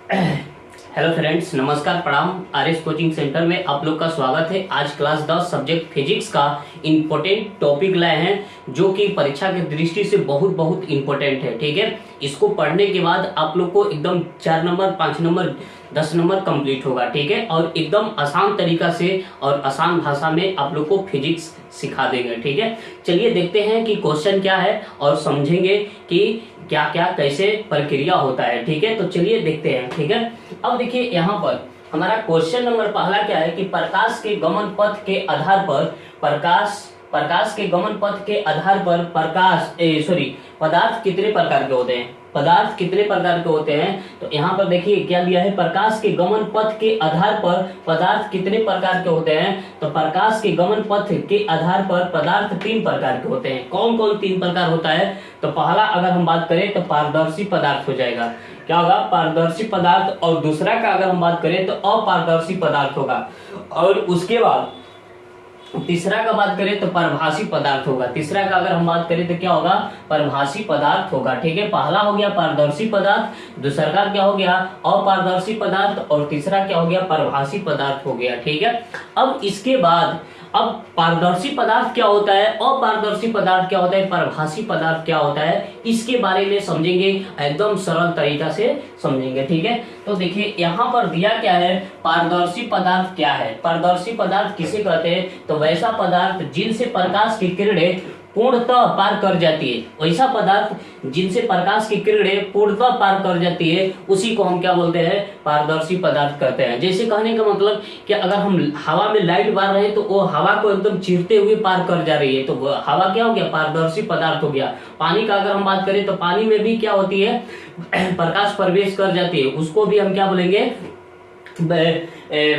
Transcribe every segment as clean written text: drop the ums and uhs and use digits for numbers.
Hello friends, नमस्कार, प्रणाम। RS coaching centre में आप लोग का स्वागत है। आज क्लास 10 सब्जेक्ट फिजिक्स का इम्पोर्टेंट टॉपिक लाए हैं जो कि परीक्षा की दृष्टि से बहुत बहुत इम्पोर्टेंट है। ठीक है, इसको पढ़ने के बाद आप लोग को एकदम 4 नंबर 5 नंबर 10 नंबर कंप्लीट होगा। ठीक है, और एकदम आसान तरीका से और आसान भाषा में आप लोग को फिजिक्स सिखा देंगे। ठीक है, चलिए देखते हैं कि क्वेश्चन क्या है और समझेंगे कि क्या क्या कैसे प्रक्रिया होता है। ठीक है, तो चलिए देखते हैं। ठीक है, अब देखिए यहाँ पर हमारा क्वेश्चन नंबर पहला क्या है कि प्रकाश के गमन पथ के आधार पर प्रकाश के गमन पथ के आधार पर पदार्थ कितने प्रकार के होते हैं। पदार्थ कितने प्रकार के होते हैं, तो यहाँ पर देखिए क्या दिया है, प्रकाश के गमन पथ के आधार पर पदार्थ कितने प्रकार के होते हैं। तो प्रकाश के गमन पथ के आधार पर पदार्थ 3 प्रकार के होते हैं। कौन कौन 3 प्रकार होता है, तो पहला अगर हम बात करें तो पारदर्शी पदार्थ हो जाएगा। क्या होगा, पारदर्शी पदार्थ। और दूसरा का अगर हम बात करें तो अपारदर्शी पदार्थ होगा। और उसके बाद तीसरा का बात करें तो परभासी पदार्थ होगा। तीसरा का अगर हम बात करें तो क्या होगा, परभासी पदार्थ होगा। ठीक है, पहला हो गया पारदर्शी पदार्थ, दूसरा का क्या हो गया अपारदर्शी पदार्थ, और तीसरा क्या हो गया परभासी पदार्थ हो गया। ठीक है, अब इसके बाद अब पारदर्शी पदार्थ क्या होता है, अपारदर्शी पदार्थ क्या होता है, परभासी पदार्थ क्या होता है, इसके बारे में समझेंगे, एकदम सरल तरीका से समझेंगे। ठीक है, तो देखिए यहाँ पर दिया क्या है, पारदर्शी पदार्थ क्या है। पारदर्शी पदार्थ किसे कहते हैं, तो वैसा पदार्थ जिनसे प्रकाश की किरणें पूर्णतः पार कर जाती है। वैसा पदार्थ जिनसे प्रकाश की किरणें पूर्णतः पार कर जाती है, उसी को हम क्या बोलते हैं, पारदर्शी पदार्थ कहते हैं। जैसे कहने का मतलब कि अगर हम हवा में लाइट मार रहे हैं तो वो हवा को एकदम चीरते हुए पार कर जा रही है, तो हवा क्या हो गया, पारदर्शी पदार्थ हो गया। पानी का अगर हम बात करें तो पानी में भी क्या होती है, प्रकाश प्रवेश कर जाती है, उसको भी हम क्या बोलेंगे,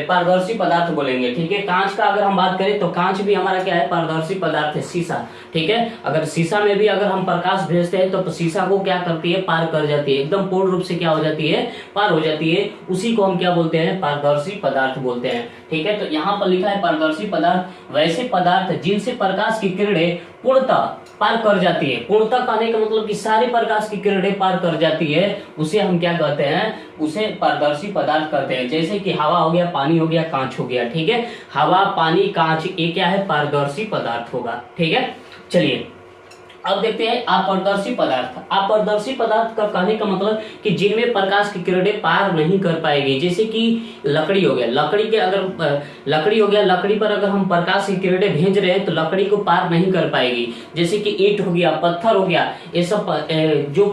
पारदर्शी पदार्थ बोलेंगे। ठीक है, कांच का अगर हम बात करें तो कांच भी हमारा क्या है, पारदर्शी पदार्थ है। शीशा, ठीक है, अगर शीशा में भी अगर हम प्रकाश भेजते हैं तो शीशा को क्या करती है, पार कर जाती है, एकदम पूर्ण रूप से क्या हो जाती है, पार हो जाती है। उसी को हम क्या बोलते हैं, पारदर्शी पदार्थ बोलते हैं। ठीक है, तो यहाँ पर लिखा है पारदर्शी पदार्थ वैसे पदार्थ जिनसे प्रकाश की किरणें पूर्णतः पार कर जाती है। पूर्णतः कहने का मतलब कि सारे प्रकाश की किरणें पार कर जाती है, उसे हम क्या कहते हैं, उसे पारदर्शी पदार्थ कहते हैं। जैसे कि हवा हो गया, पानी हो गया, कांच हो गया। ठीक है, हवा, पानी, कांच, ये क्या है, पारदर्शी पदार्थ होगा। ठीक है, चलिए अब देखते हैं अपारदर्शी पदार्थ। अपारदर्शी पदार्थ का कहने का मतलब कि जिनमें प्रकाश की किरणें पार नहीं कर पाएगी। जैसे कि लकड़ी हो गया, लकड़ी पर अगर हम प्रकाश की किरणें भेज रहे हैं तो लकड़ी को पार नहीं कर पाएगी। जैसे कि ईंट हो गया, पत्थर हो गया, ये सब जो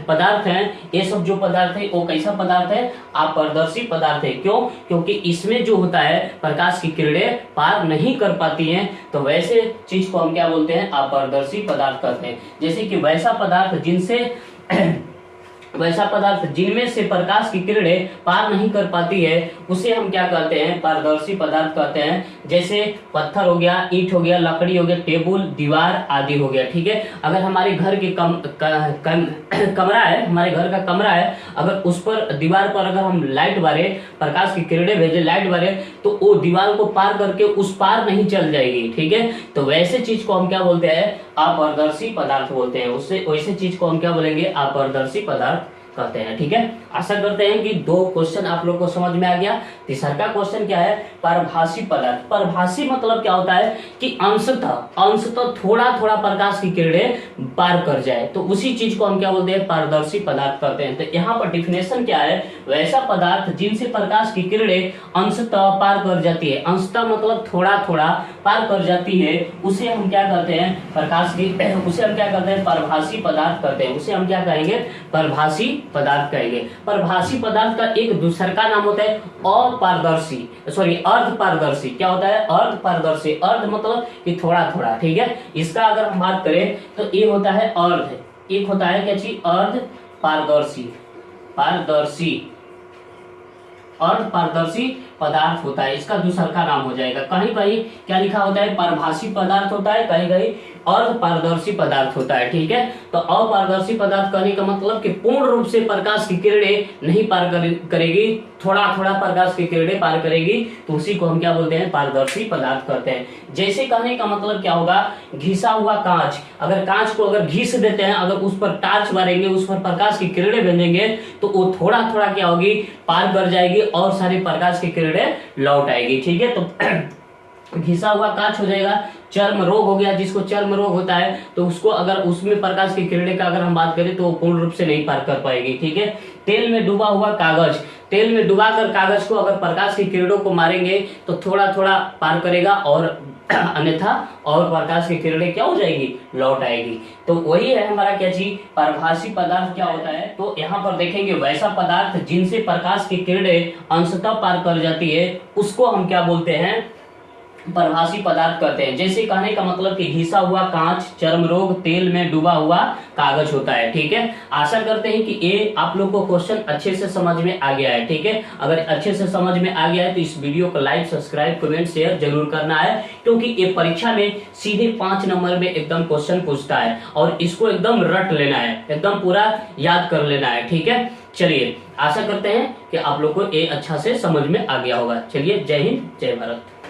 पदार्थ हैं, ये सब जो पदार्थ है वो कैसा पदार्थ है, अपारदर्शी पदार्थ है। क्यों, क्योंकि इसमें जो होता है प्रकाश की किरणें पार नहीं कर पाती हैं, तो वैसे चीज को हम क्या बोलते हैं, अपारदर्शी पदार्थ कहते हैं। जैसे कि वैसा पदार्थ जिनमें से प्रकाश की किरणें पार नहीं कर पाती है, उसे हम क्या कहते हैं, पारदर्शी पदार्थ कहते हैं। जैसे पत्थर हो गया, ईंट हो गया, लकड़ी हो गया, टेबल, दीवार आदि हो गया। ठीक है, अगर हमारे घर के कमरा है, हमारे घर का कमरा है, अगर उस पर दीवार पर अगर हम लाइट मारे, प्रकाश की किरणें भेजे, लाइट मारे, तो वो दीवार को पार करके उस पार नहीं चल जाएगी। ठीक है, तो वैसे चीज को हम क्या बोलते हैं, अपारदर्शी पदार्थ बोलते हैं। उससे वैसे चीज को हम क्या बोलेंगे, अपारदर्शी पदार्थ कहते हैं। ठीक है, आशा करते हैं कि 2 क्वेश्चन आप लोग को समझ में आ गया। तीसरा का क्वेश्चन क्या है, परभासी पदार्थ। परभासी मतलब क्या होता है कि अंशतः थोड़ा थोड़ा प्रकाश की किरणें पार कर जाए, तो उसी चीज को हम क्या बोलते हैं, पारदर्शी पदार्थ कहते हैं। तो यहाँ पर डिफिनेशन क्या है, वैसा पदार्थ जिनसे प्रकाश की किरणें अंशतः पार कर जाती है। अंशतः मतलब थोड़ा थोड़ा पार कर जाती है, उसे हम क्या कहते हैं, उसे हम क्या कहते हैं, परभासी पदार्थ कहते हैं। उसे हम क्या कहेंगे, परभासी पदार्थ कहेंगे। परभासी पदार्थ का एक दूसरा का नाम होता है अर्धपारदर्शी। क्या होता है, अर्धपारदर्शी। अर्ध मतलब कि थोड़ा थोड़ा। ठीक है, इसका अगर हम बात करें तो ये होता है अर्ध, एक होता है क्या चीज, अर्धपारदर्शी पदार्थ होता है, इसका दूसरा का नाम हो जाएगा। कहीं कहीं क्या लिखा होता है, परभासी पदार्थ होता है, कहीं कहीं अपारदर्शी पदार्थ होता है। ठीक है, तो अपारदर्शी पदार्थ कहने का मतलब कि पूर्ण रूप से प्रकाश की किरणें नहीं पार करेगी, थोड़ा थोड़ा प्रकाश की किरणें पार करेगी, तो उसी को हम क्या बोलते हैं, पारदर्शी पदार्थ कहते हैं। जैसे कहने का मतलब क्या होगा, घिसा हुआ कांच, अगर कांच को अगर घिस देते हैं, अगर उस पर टार्च मारेंगे, उस पर प्रकाश की किरणें भेजेंगे, तो वो थोड़ा थोड़ा क्या होगी, पार कर जाएगी और सारी प्रकाश की किरणें लौट आएगी। ठीक है, तो घिसा हुआ कांच हो जाएगा। चर्म रोग हो गया, जिसको चर्म रोग होता है, तो उसको अगर उसमें प्रकाश की किरणें का अगर हम बात करें तो पूर्ण रूप से नहीं पार कर पाएगी। ठीक है, तेल में डूबा हुआ कागज, तेल में डुबाकर कागज को अगर प्रकाश की किरणों को मारेंगे तो थोड़ा थोड़ा पार करेगा और अन्यथा और प्रकाश की किरणें क्या हो जाएगी, लौट आएगी। तो वही है हमारा क्या चीज, पारभासी पदार्थ क्या होता है। तो यहाँ पर देखेंगे वैसा पदार्थ जिनसे प्रकाश की किरणें अंशतः पार कर जाती है, उसको हम क्या बोलते हैं, परभासी पदार्थ कहते हैं। जैसे कहने का मतलब कि घिसा हुआ कांच, चर्म रोग, तेल में डूबा हुआ कागज होता है। ठीक है, आशा करते हैं कि ये आप लोग को क्वेश्चन अच्छे से समझ में आ गया है। ठीक है, अगर अच्छे से समझ में आ गया है तो इस वीडियो को लाइक, सब्सक्राइब, कमेंट, शेयर जरूर करना है, क्योंकि ये परीक्षा में सीधे 5 नंबर में एकदम क्वेश्चन पूछता है और इसको एकदम रट लेना है, एकदम पूरा याद कर लेना है। ठीक है, चलिए आशा करते हैं कि आप लोग को ये अच्छा से समझ में आ गया होगा। चलिए, जय हिंद, जय भारत।